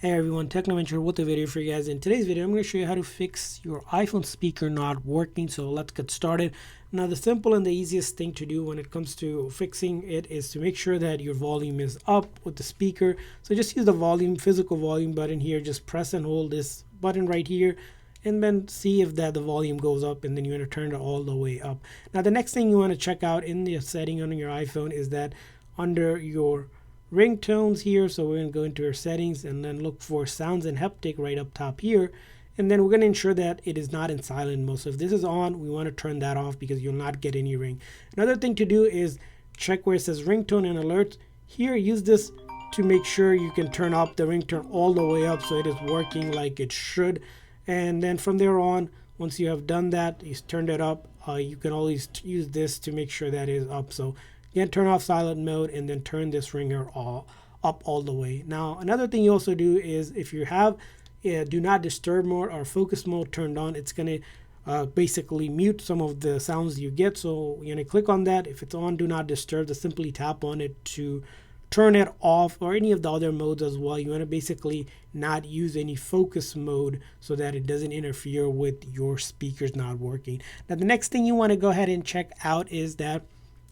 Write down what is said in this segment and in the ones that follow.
Hey everyone, Technoventure with a video for you guys. In today's video, I'm going to show you how to fix your iPhone speaker not working. So let's get started. Now, the simple and the easiest thing to do when it comes to fixing it is to make sure that your volume is up with the speaker. So just use the volume, physical volume button here. Just press and hold this button right here, and then see if the volume goes up, and then you're going to turn it all the way up. Now, the next thing you want to check out in the setting on your iPhone is that under your ringtones here, so we're going to go into our settings and then look for sounds and haptic right up top here, and then we're going to ensure that it is not in silent mode. So if this is on, we want to turn that off because you'll not get any ring. Another thing to do is check where it says ringtone and alerts here. Use this to make sure you can turn up the ringtone all the way up so it is working like it should. And then from there on, once you have done that, you turned it up, you can always use this to make sure that it is up. So again, turn off silent mode and then turn this ringer up all the way. Now, another thing you also do is if you have do not disturb mode or focus mode turned on, it's going to basically mute some of the sounds you get. So you're going to click on that. If it's on do not disturb, just simply tap on it to turn it off, or any of the other modes as well. You want to basically not use any focus mode so that it doesn't interfere with your speakers not working. Now, the next thing you want to go ahead and check out is that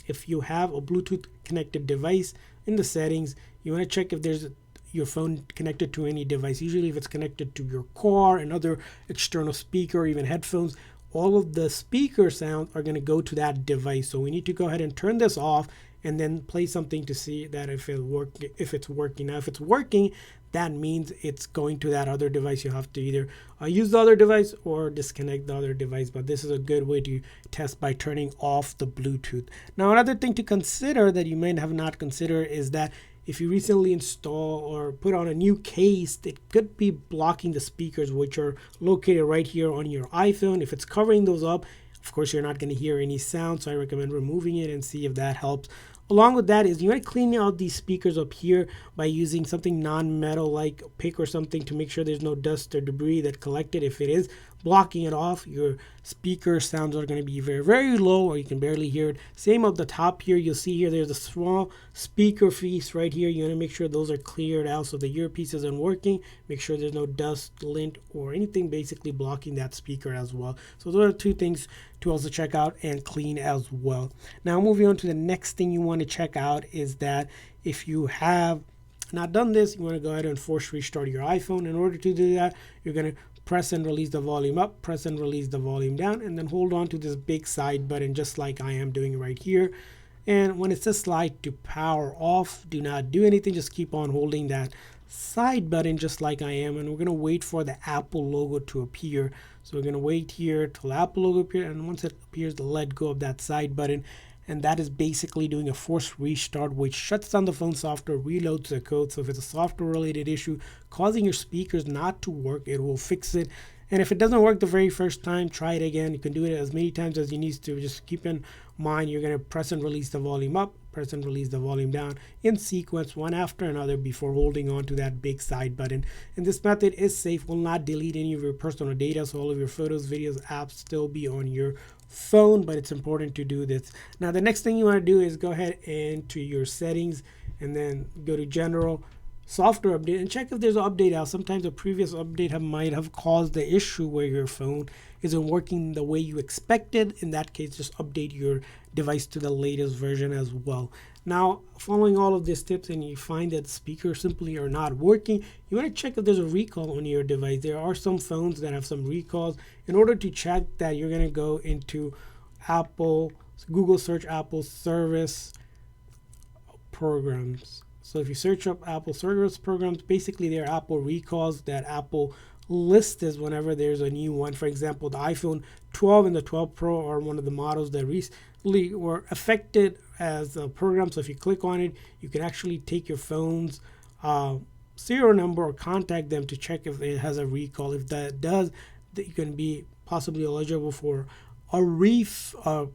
if you have a Bluetooth connected device in the settings, you want to check if there's your phone connected to any device. Usually if it's connected to your car, another external speaker, or even headphones, all of the speaker sounds are going to go to that device. So we need to go ahead and turn this off and then play something to see that if it's working. Now, if it's working, that means it's going to that other device. You have to either use the other device or disconnect the other device. But this is a good way to test by turning off the Bluetooth. Now, another thing to consider that you may have not considered is that if you recently install or put on a new case, it could be blocking the speakers, which are located right here on your iPhone. If it's covering those up, of course, you're not going to hear any sound. So I recommend removing it and see if that helps. Along with that is you want to clean out these speakers up here by using something non-metal like a pick or something to make sure there's no dust or debris that collected. If it is blocking it off, your speaker sounds are going to be very, very low, or you can barely hear it. Same up the top here, you'll see here there's a small speaker piece right here. You want to make sure those are cleared out so the earpiece isn't working. Make sure there's no dust, lint, or anything basically blocking that speaker as well. So those are two things to also check out and clean as well. Now, moving on to the next thing you want to check out is that if you have not done this, you want to go ahead and force restart your iPhone. In order to do that, you're going to press and release the volume up, press and release the volume down, and then hold on to this big side button just like I am doing right here. And when it says slide to power off, do not do anything, just keep on holding that side button just like I am, and we're going to wait for the Apple logo to appear. So we're going to wait here till the Apple logo appears, and once it appears, let go of that side button. And that is basically doing a forced restart, which shuts down the phone software, reloads the code. So if it's a software related issue causing your speakers not to work, it will fix it. And if it doesn't work the very first time, try it again. You can do it as many times as you need to. Just keep in mind you're going to press and release the volume up, press and release the volume down in sequence, one after another, before holding on to that big side button. And this method is safe, will not delete any of your personal data, so all of your photos, videos, apps still be on your phone, but it's important to do this. Now, the next thing you want to do is go ahead into your settings and then go to general, software update, and check if there's an update out. Sometimes a previous update might have caused the issue where your phone isn't working the way you expected. In that case, just update your device to the latest version as well. Now, following all of these tips and you find that speakers simply are not working, you want to check if there's a recall on your device. There are some phones that have some recalls. In order to check that, you're going to go into Google search Apple service programs. So if you search up Apple service programs, basically they're Apple recalls that Apple lists whenever there's a new one. For example, the iPhone 12 and the 12 Pro are one of the models that recently were affected as a program. So if you click on it, you can actually take your phone's serial number or contact them to check if it has a recall. If that does, that you can be possibly eligible for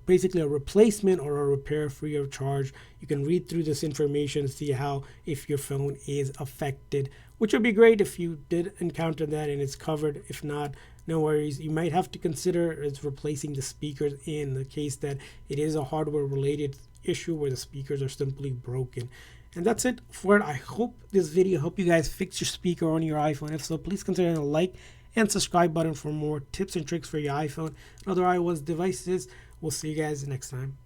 basically a replacement or a repair free of charge. You can read through this information, see how if your phone is affected, which would be great if you did encounter that and it's covered. If not, no worries. You might have to consider is replacing the speakers in the case that it is a hardware related issue where the speakers are simply broken. And that's it for it. I hope this video helped you guys fix your speaker on your iPhone. If so, please consider a like and subscribe button for more tips and tricks for your iPhone and other iOS devices. We'll see you guys next time.